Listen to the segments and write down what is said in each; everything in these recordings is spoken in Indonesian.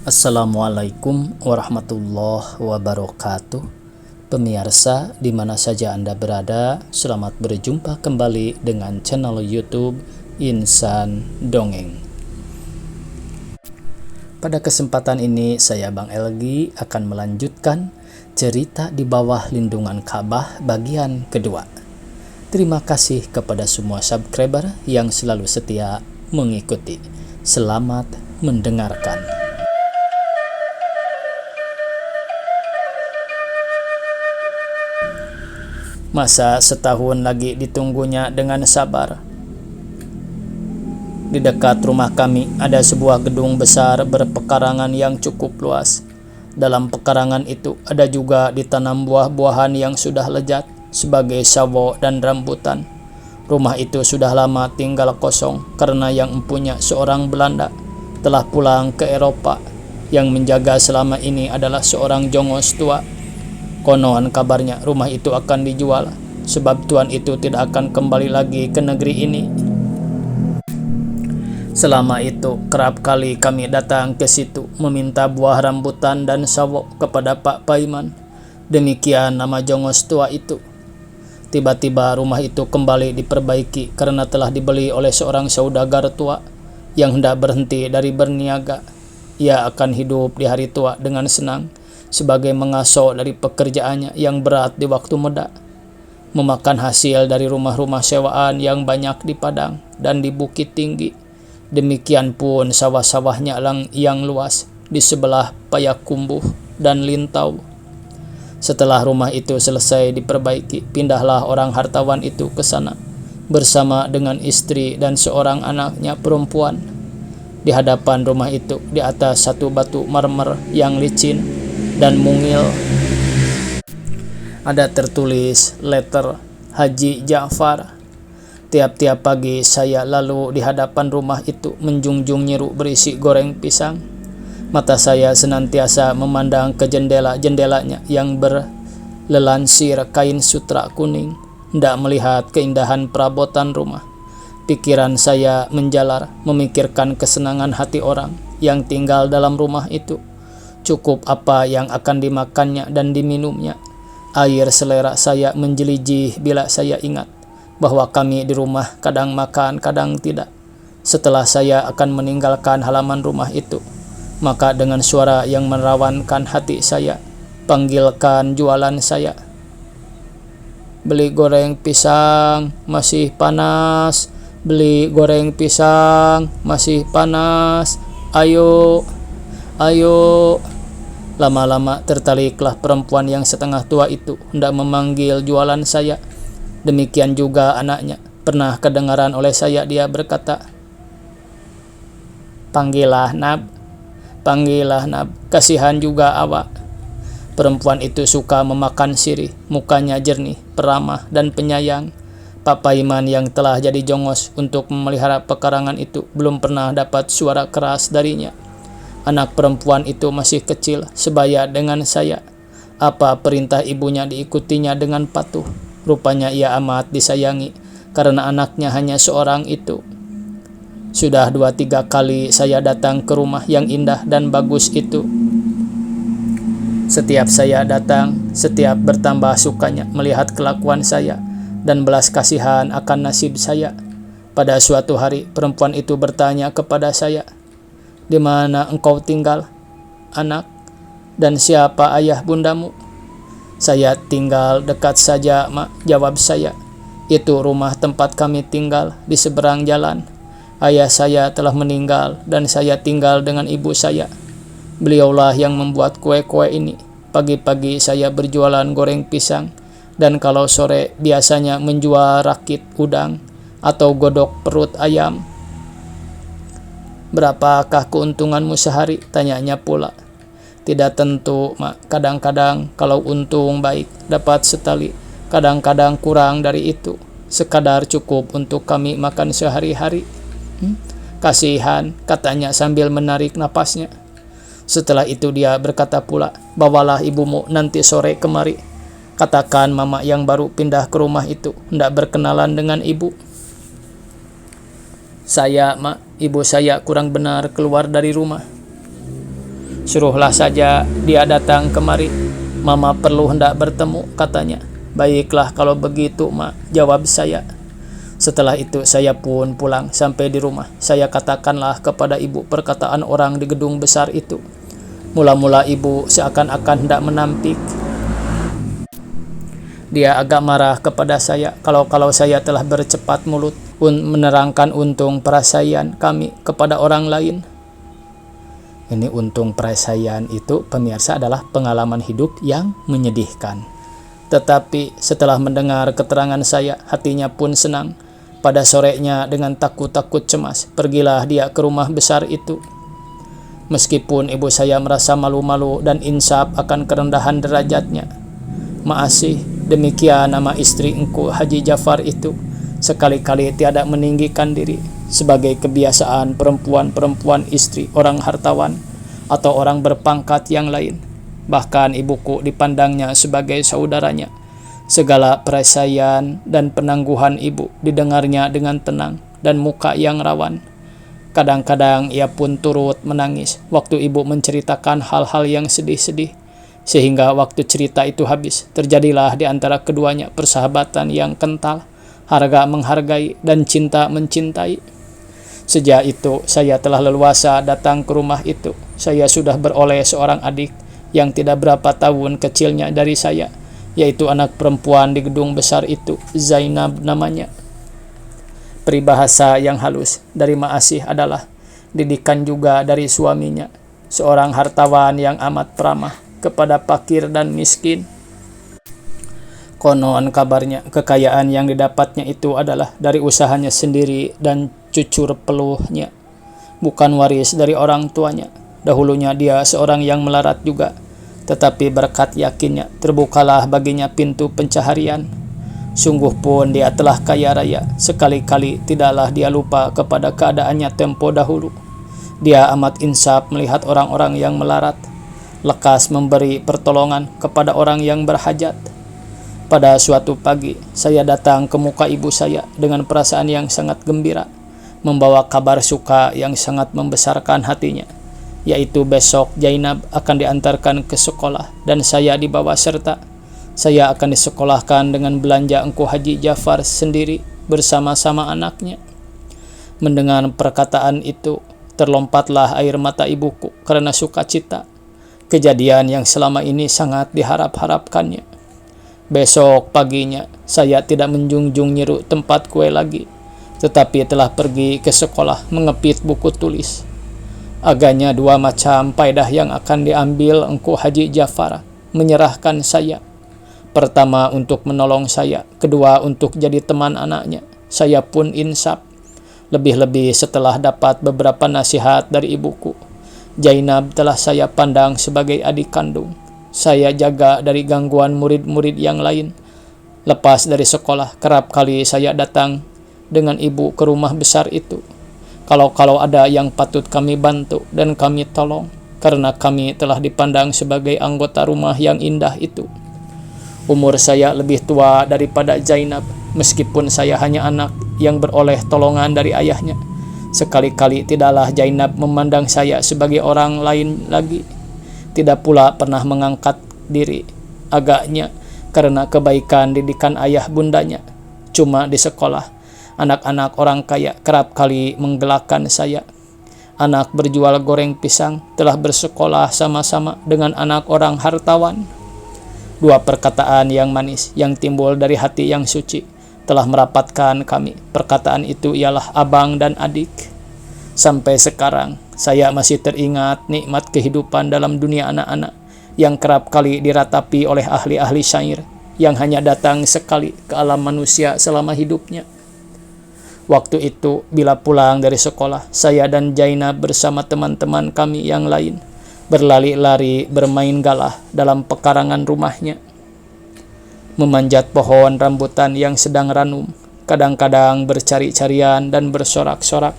Assalamualaikum warahmatullahi wabarakatuh. Pemirsa di mana saja Anda berada, selamat berjumpa kembali dengan channel YouTube Insan Dongeng. Pada kesempatan ini saya Bang Elgi akan melanjutkan cerita di bawah lindungan Ka'bah bagian kedua. Terima kasih kepada semua subscriber yang selalu setia mengikuti. Selamat mendengarkan. Masa setahun lagi ditunggunya dengan sabar. Di dekat rumah kami ada sebuah gedung besar berpekarangan yang cukup luas. Dalam pekarangan itu ada juga ditanam buah-buahan yang sudah lezat sebagai sawo dan rambutan. Rumah itu sudah lama tinggal kosong karena yang empunya seorang Belanda telah pulang ke Eropa. Yang menjaga selama ini adalah seorang jongos tua. Konon kabarnya rumah itu akan dijual, sebab tuan itu tidak akan kembali lagi ke negeri ini. Selama itu kerap kali kami datang ke situ meminta buah rambutan dan sawo kepada Pak Paiman. Demikian nama jongos tua itu. Tiba-tiba rumah itu kembali diperbaiki karena telah dibeli oleh seorang saudagar tua yang hendak berhenti dari berniaga. Ia akan hidup di hari tua dengan senang sebagai mengasuh dari pekerjaannya yang berat di waktu muda, memakan hasil dari rumah-rumah sewaan yang banyak di padang dan di bukit tinggi. Demikian pun sawah-sawahnya yang luas di sebelah Payakumbuh dan Lintau. Setelah rumah itu selesai diperbaiki, pindahlah orang hartawan itu ke sana bersama dengan istri dan seorang anaknya perempuan. Di hadapan rumah itu, di atas satu batu marmer yang licin dan mungil, ada tertulis letter Haji Ja'far. Tiap-tiap pagi saya lalu di hadapan rumah itu menjunjung nyeruk berisi goreng pisang. Mata saya senantiasa memandang ke jendela-jendelanya yang berlelansir kain sutra kuning, hendak melihat keindahan perabotan rumah. Pikiran saya menjalar memikirkan kesenangan hati orang yang tinggal dalam rumah itu. Cukup apa yang akan dimakannya dan diminumnya. Air selera saya menjelijih bila saya ingat bahwa kami di rumah kadang makan, kadang tidak. Setelah saya akan meninggalkan halaman rumah itu, maka dengan suara yang menerawangkan hati saya, panggilkan jualan saya. Beli goreng pisang, masih panas. Beli goreng pisang, masih panas. Ayo, ayo. Lama-lama tertariklah perempuan yang setengah tua itu hendak memanggil jualan saya. Demikian juga anaknya. Pernah kedengaran oleh saya dia berkata, "Panggillah Nab, panggillah Nab, kasihan juga awak." Perempuan itu suka memakan sirih, mukanya jernih, peramah dan penyayang. Pak Paiman yang telah jadi jongos untuk memelihara pekarangan itu belum pernah dapat suara keras darinya. Anak perempuan itu masih kecil, sebaya dengan saya. Apa perintah ibunya diikutinya dengan patuh. Rupanya ia amat disayangi karena anaknya hanya seorang itu. Sudah 2-3 kali saya datang ke rumah yang indah dan bagus itu. Setiap saya datang, setiap bertambah sukanya melihat kelakuan saya dan belas kasihan akan nasib saya. Pada suatu hari perempuan itu bertanya kepada saya, "Di mana engkau tinggal, anak? Dan siapa ayah bundamu?" "Saya tinggal dekat saja, Mak," jawab saya. "Itu rumah tempat kami tinggal di seberang jalan. Ayah saya telah meninggal dan saya tinggal dengan ibu saya. Beliaulah yang membuat kue-kue ini. Pagi-pagi saya berjualan goreng pisang dan kalau sore biasanya menjual rakit udang atau godok perut ayam." "Berapakah keuntunganmu sehari?" tanyanya pula. "Tidak tentu, Mak. Kadang-kadang kalau untung baik dapat setali, kadang-kadang kurang dari itu. Sekadar cukup untuk kami makan sehari-hari." "Kasihan," katanya sambil menarik napasnya. Setelah itu dia berkata pula, "Bawalah ibumu nanti sore kemari. Katakan mama yang baru pindah ke rumah itu hendak berkenalan dengan ibu." "Saya, Mak, ibu saya kurang benar keluar dari rumah." Suruhlah saja dia datang kemari. Mama perlu hendak bertemu, katanya. Baiklah kalau begitu, Ma, jawab saya. Setelah itu saya pun pulang. Sampai di rumah, saya katakanlah kepada ibu perkataan orang di gedung besar itu. Mula-mula ibu seakan-akan hendak menampik. Dia agak marah kepada saya kalau saya telah bercepat mulut menerangkan untung perasaan kami kepada orang lain. Ini untung perasaan itu, pemirsa, adalah pengalaman hidup yang menyedihkan. Tetapi setelah mendengar keterangan saya, hatinya pun senang. Pada sorenya dengan takut-takut cemas, pergilah dia ke rumah besar itu. Meskipun ibu saya merasa malu-malu dan insaf akan kerendahan derajatnya. Maasih, demikian nama istri engku Haji Jafar itu sekali-kali tiada meninggikan diri sebagai kebiasaan perempuan-perempuan istri orang hartawan atau orang berpangkat yang lain. Bahkan ibuku dipandangnya sebagai saudaranya. Segala perasaan dan penangguhan ibu didengarnya dengan tenang dan muka yang rawan. Kadang-kadang ia pun turut menangis waktu ibu menceritakan hal-hal yang sedih-sedih. Sehingga waktu cerita itu habis, terjadilah di antara keduanya persahabatan yang kental, harga menghargai, dan cinta mencintai. Sejak itu, saya telah leluasa datang ke rumah itu. Saya sudah beroleh seorang adik yang tidak berapa tahun kecilnya dari saya, yaitu anak perempuan di gedung besar itu, Zainab namanya. Peribahasa yang halus dari Maasih adalah didikan juga dari suaminya, seorang hartawan yang amat ramah kepada fakir dan miskin. Konon kabarnya kekayaan yang didapatnya itu adalah dari usahanya sendiri dan cucur peluhnya, bukan waris dari orang tuanya. Dahulunya dia seorang yang melarat juga, tetapi berkat yakinnya terbukalah baginya pintu pencaharian. Sungguh pun dia telah kaya raya, sekali-kali tidaklah dia lupa kepada keadaannya tempo dahulu. Dia amat insaf melihat orang-orang yang melarat, lekas memberi pertolongan kepada orang yang berhajat. Pada suatu pagi, saya datang ke muka ibu saya dengan perasaan yang sangat gembira, membawa kabar suka yang sangat membesarkan hatinya, yaitu besok Zainab akan diantarkan ke sekolah dan saya dibawa serta. Saya akan disekolahkan dengan belanja engku Haji Jafar sendiri bersama-sama anaknya. Mendengar perkataan itu, terlompatlah air mata ibuku karena sukacita. Kejadian yang selama ini sangat diharap-harapkannya. Besok paginya, saya tidak menjunjung nyeru tempat kue lagi, tetapi telah pergi ke sekolah mengepit buku tulis. Agaknya dua macam faedah yang akan diambil engku Haji Jafar menyerahkan saya. Pertama untuk menolong saya, kedua untuk jadi teman anaknya. Saya pun insaf, lebih-lebih setelah dapat beberapa nasihat dari ibuku. Zainab telah saya pandang sebagai adik kandung. Saya jaga dari gangguan murid-murid yang lain. Lepas dari sekolah, kerap kali saya datang dengan ibu ke rumah besar itu. Kalau ada yang patut kami bantu dan kami tolong, karena kami telah dipandang sebagai anggota rumah yang indah itu. Umur saya lebih tua daripada Zainab, meskipun saya hanya anak yang beroleh tolongan dari ayahnya. Sekali-kali tidaklah Zainab memandang saya sebagai orang lain lagi. Tidak pula pernah mengangkat diri, agaknya karena kebaikan didikan ayah bundanya. Cuma di sekolah, anak-anak orang kaya kerap kali menggelakkan saya. Anak berjual goreng pisang telah bersekolah sama-sama dengan anak orang hartawan. Dua perkataan yang manis yang timbul dari hati yang suci telah merapatkan kami. Perkataan itu ialah abang dan adik. Sampai sekarang, saya masih teringat nikmat kehidupan dalam dunia anak-anak yang kerap kali diratapi oleh ahli-ahli syair yang hanya datang sekali ke alam manusia selama hidupnya. Waktu itu, bila pulang dari sekolah, saya dan Zainab bersama teman-teman kami yang lain berlari-lari bermain galah dalam pekarangan rumahnya, memanjat pohon rambutan yang sedang ranum, kadang-kadang bercari-carian dan bersorak-sorak.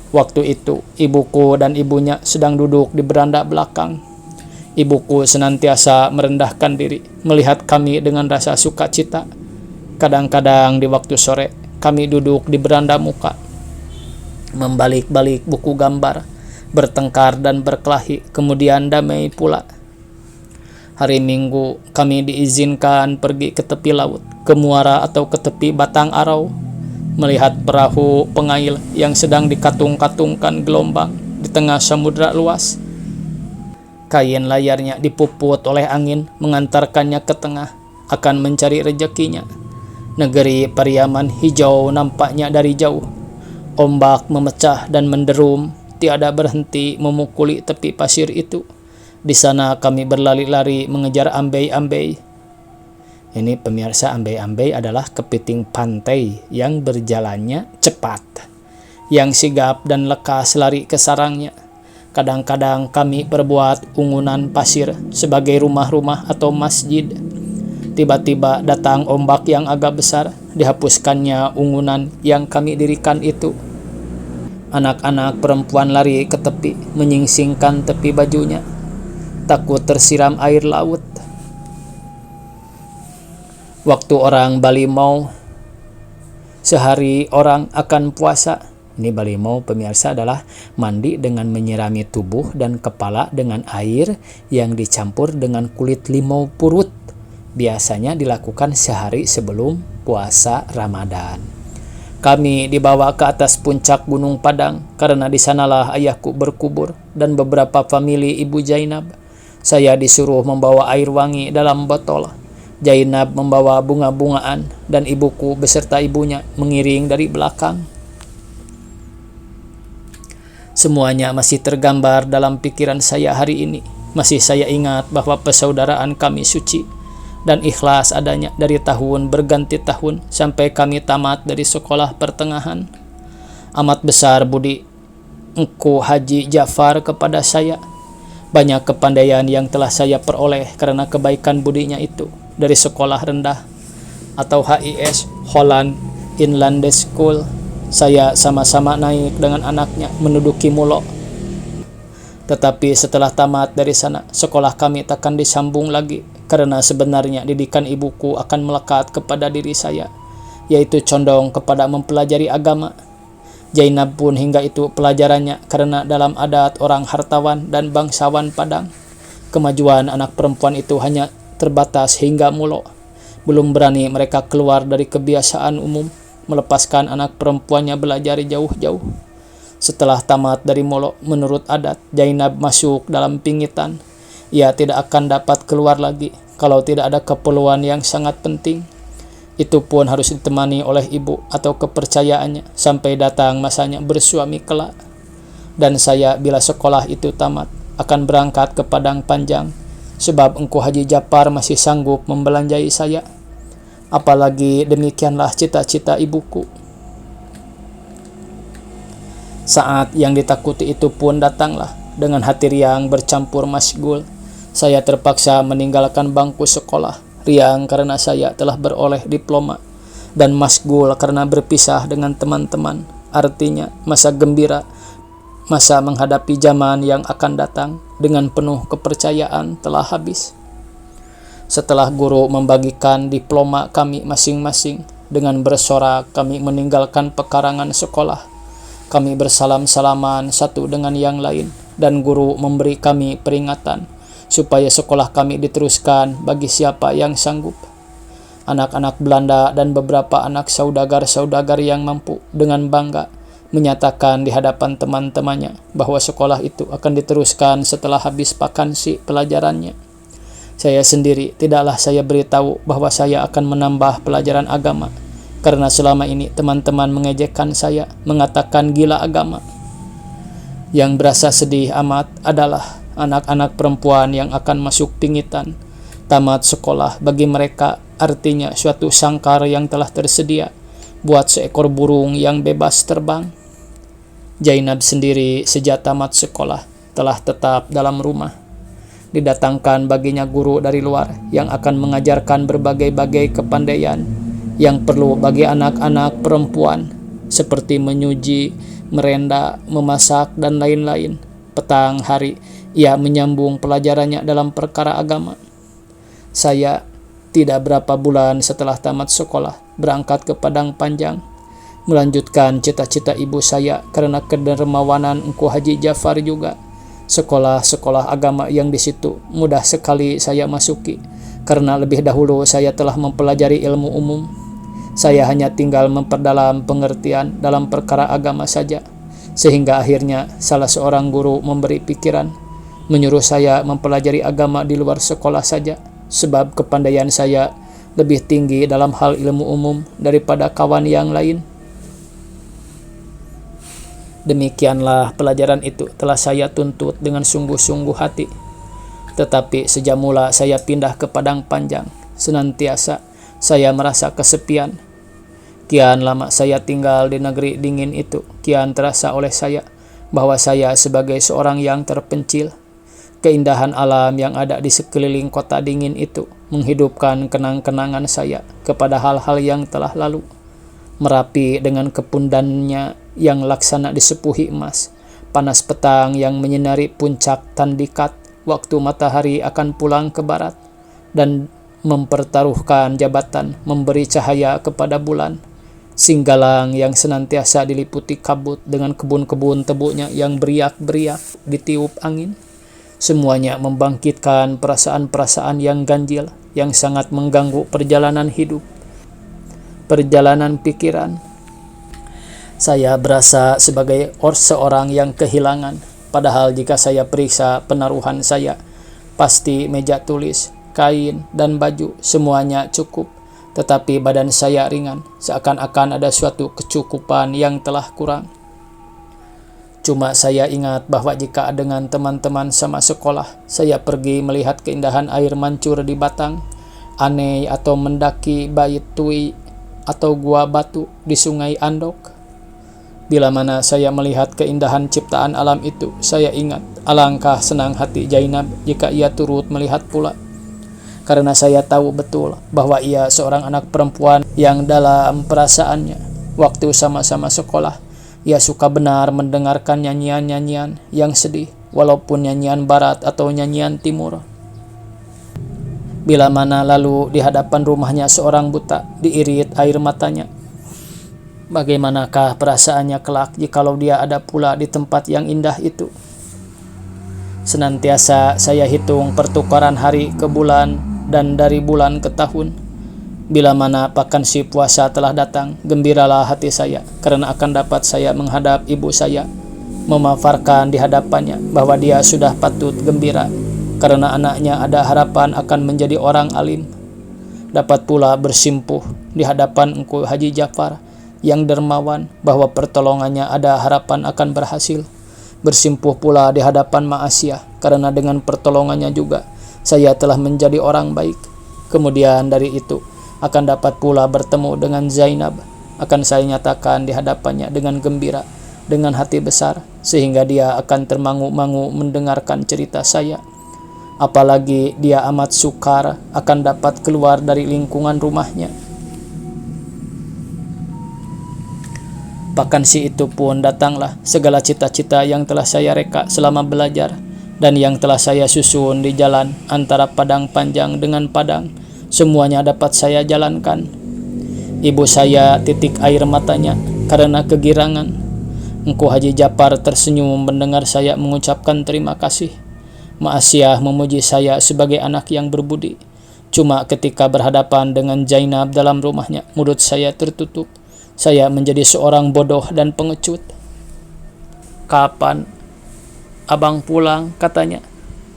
Waktu itu, ibuku dan ibunya sedang duduk di beranda belakang. Ibuku senantiasa merendahkan diri, melihat kami dengan rasa sukacita. Kadang-kadang di waktu sore, kami duduk di beranda muka, membalik-balik buku gambar, bertengkar dan berkelahi, kemudian damai pula. Hari Minggu kami diizinkan pergi ke tepi laut, ke muara atau ke tepi batang arau, melihat perahu pengail yang sedang dikatung-katungkan gelombang di tengah samudra luas. Kain layarnya dipuput oleh angin mengantarkannya ke tengah, akan mencari rezekinya. Negeri Pariaman hijau nampaknya dari jauh. Ombak memecah dan menderum, tiada berhenti memukuli tepi pasir itu. Di sana kami berlari-lari mengejar ambei-ambei. Ini pemirsa, ambei-ambei adalah kepiting pantai yang berjalannya cepat, yang sigap dan lekas lari ke sarangnya. Kadang-kadang kami berbuat ungunan pasir sebagai rumah-rumah atau masjid. Tiba-tiba datang ombak yang agak besar, dihapuskannya ungunan yang kami dirikan itu. Anak-anak perempuan lari ke tepi, menyingsingkan tepi bajunya, takut tersiram air laut. Waktu orang Bali mau, sehari orang akan puasa. Ini Bali mau pemirsa adalah mandi dengan menyirami tubuh dan kepala dengan air yang dicampur dengan kulit limau purut. Biasanya dilakukan sehari sebelum puasa Ramadan. Kami dibawa ke atas puncak Gunung Padang karena di sanalah ayahku berkubur dan beberapa famili Ibu Jainab. Saya disuruh membawa air wangi dalam botol. Jainab membawa bunga-bungaan dan ibuku beserta ibunya mengiring dari belakang. Semuanya masih tergambar dalam pikiran saya hari ini. Masih saya ingat bahwa persaudaraan kami suci dan ikhlas adanya dari tahun berganti tahun sampai kami tamat dari sekolah pertengahan. Amat besar budi Engku Haji Ja'far kepada saya. Banyak kepandaian yang telah saya peroleh karena kebaikan budinya itu dari sekolah rendah atau HIS, Holland Inland School. Saya sama-sama naik dengan anaknya menduduki Mulo. Tetapi setelah tamat dari sana, sekolah kami takkan disambung lagi karena sebenarnya didikan ibuku akan melekat kepada diri saya, yaitu condong kepada mempelajari agama. Jainab pun hingga itu pelajarannya karena dalam adat orang hartawan dan bangsawan Padang, kemajuan anak perempuan itu hanya terbatas hingga Mulo. Belum berani mereka keluar dari kebiasaan umum, melepaskan anak perempuannya belajar jauh-jauh. Setelah tamat dari Mulo, menurut adat, Jainab masuk dalam pingitan. Ia tidak akan dapat keluar lagi kalau tidak ada keperluan yang sangat penting. Itu pun harus ditemani oleh ibu atau kepercayaannya sampai datang masanya bersuami kelak. Dan saya bila sekolah itu tamat akan berangkat ke Padang Panjang, sebab Engku Haji Ja'far masih sanggup membelanjai saya. Apalagi demikianlah cita-cita ibuku. Saat yang ditakuti itu pun datanglah. Dengan hati riang bercampur masgul, saya terpaksa meninggalkan bangku sekolah. Riang karena saya telah beroleh diploma, dan masgul karena berpisah dengan teman-teman. Artinya masa gembira, masa menghadapi zaman yang akan datang dengan penuh kepercayaan telah habis. Setelah guru membagikan diploma kami masing-masing, dengan bersorak kami meninggalkan pekarangan sekolah. Kami bersalam-salaman satu dengan yang lain, dan guru memberi kami peringatan supaya sekolah kami diteruskan bagi siapa yang sanggup. Anak-anak Belanda dan beberapa anak saudagar-saudagar yang mampu dengan bangga menyatakan di hadapan teman-temannya bahwa sekolah itu akan diteruskan setelah habis vakansi pelajarannya. Saya sendiri tidaklah saya beritahu bahwa saya akan menambah pelajaran agama, karena selama ini teman-teman mengejekkan saya, mengatakan gila agama. Yang berasa sedih amat adalah anak-anak perempuan yang akan masuk pingitan. Tamat sekolah bagi mereka artinya suatu sangkar yang telah tersedia buat seekor burung yang bebas terbang. Jainab sendiri sejak tamat sekolah telah tetap dalam rumah. Didatangkan baginya guru dari luar yang akan mengajarkan berbagai-bagai kepandaian yang perlu bagi anak-anak perempuan, seperti menyuji, merenda, memasak, dan lain-lain. Petang hari, ia menyambung pelajarannya dalam perkara agama. Saya tidak berapa bulan setelah tamat sekolah berangkat ke Padang Panjang. melanjutkan cita-cita ibu saya karena kedermawanan Engku Haji Ja'far juga. Sekolah-sekolah agama yang di situ mudah sekali saya masuki karena lebih dahulu saya telah mempelajari ilmu umum. Saya hanya tinggal memperdalam pengertian dalam perkara agama saja, sehingga akhirnya salah seorang guru memberi pikiran, menyuruh saya mempelajari agama di luar sekolah saja, sebab kepandaian saya lebih tinggi dalam hal ilmu umum daripada kawan yang lain. Demikianlah pelajaran itu telah saya tuntut dengan sungguh-sungguh hati. Tetapi sejak mula saya pindah ke Padang Panjang, senantiasa saya merasa kesepian. Kian lama saya tinggal di negeri dingin itu, kian terasa oleh saya bahwa saya sebagai seorang yang terpencil. Keindahan alam yang ada di sekeliling kota dingin itu menghidupkan kenang-kenangan saya kepada hal-hal yang telah lalu. Merapi dengan kepundannya yang laksana disepuhi emas, panas petang yang menyinari puncak Tandikat waktu matahari akan pulang ke barat, dan mempertaruhkan jabatan memberi cahaya kepada bulan. Singgalang yang senantiasa diliputi kabut dengan kebun-kebun tebuknya yang beriak-beriak ditiup angin. Semuanya membangkitkan perasaan-perasaan yang ganjil, yang sangat mengganggu perjalanan hidup, perjalanan pikiran. Saya berasa sebagai seorang yang kehilangan, padahal jika saya periksa penaruhan saya, pasti meja tulis, kain, dan baju semuanya cukup. Tetapi badan saya ringan, seakan-akan ada suatu kecukupan yang telah kurang. Cuma saya ingat bahwa jika dengan teman-teman sama sekolah, saya pergi melihat keindahan air mancur di Batang, Anei, atau mendaki Bait Tui atau Gua Batu di Sungai Andok. Bila mana saya melihat keindahan ciptaan alam itu, saya ingat alangkah senang hati Zainab jika ia turut melihat pula. Karena saya tahu betul bahwa ia seorang anak perempuan yang dalam perasaannya, waktu sama-sama sekolah, ia suka benar mendengarkan nyanyian-nyanyian yang sedih, walaupun nyanyian barat atau nyanyian timur. Bila mana lalu di hadapan rumahnya seorang buta, diirit air matanya. Bagaimanakah perasaannya kelak jikalau dia ada pula di tempat yang indah itu? Senantiasa saya hitung pertukaran hari ke bulan dan dari bulan ke tahun. Bila mana vakansi puasa telah datang, gembiralah hati saya karena akan dapat saya menghadap ibu saya, memafarkan di hadapannya bahwa dia sudah patut gembira karena anaknya ada harapan akan menjadi orang alim. Dapat pula bersimpuh di hadapan Engku Haji Ja'far yang dermawan bahwa pertolongannya ada harapan akan berhasil. Bersimpuh pula di hadapan Ma'asiyah karena dengan pertolongannya juga saya telah menjadi orang baik. Kemudian dari itu akan dapat pula bertemu dengan Zainab. Akan saya nyatakan di hadapannya dengan gembira, dengan hati besar, sehingga dia akan termangu-mangu mendengarkan cerita saya. Apalagi dia amat sukar akan dapat keluar dari lingkungan rumahnya. Vakansi itu pun datanglah. Segala cita-cita yang telah saya reka selama belajar dan yang telah saya susun di jalan antara Padang Panjang dengan Padang, semuanya dapat saya jalankan. Ibu saya titik air matanya karena kegirangan. Engku Haji Ja'far tersenyum mendengar saya mengucapkan terima kasih. Ma'asiyah memuji saya sebagai anak yang berbudi. Cuma ketika berhadapan dengan Zainab dalam rumahnya, mulut saya tertutup. Saya menjadi seorang bodoh dan pengecut. "Kapan abang pulang?" katanya.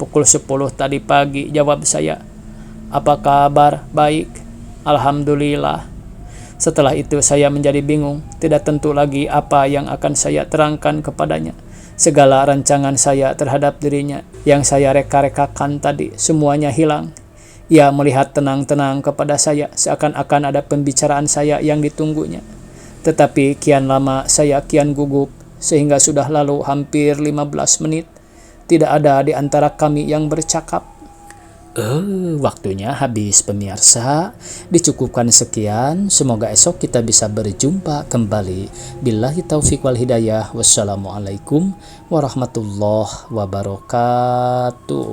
"Pukul 10 tadi pagi," jawab saya. "Apa kabar?" "Baik, alhamdulillah." Setelah itu saya menjadi bingung, tidak tentu lagi apa yang akan saya terangkan kepadanya. Segala rancangan saya terhadap dirinya yang saya reka-rekakan tadi semuanya hilang. Ia melihat tenang-tenang kepada saya seakan-akan ada pembicaraan saya yang ditunggunya. Tetapi kian lama saya kian gugup, sehingga sudah lalu hampir 15 menit tidak ada di antara kami yang bercakap. Waktunya habis pemirsa. Dicukupkan sekian. Semoga esok kita bisa berjumpa kembali. Billahi taufiq wal hidayah. Wassalamualaikum warahmatullahi wabarakatuh.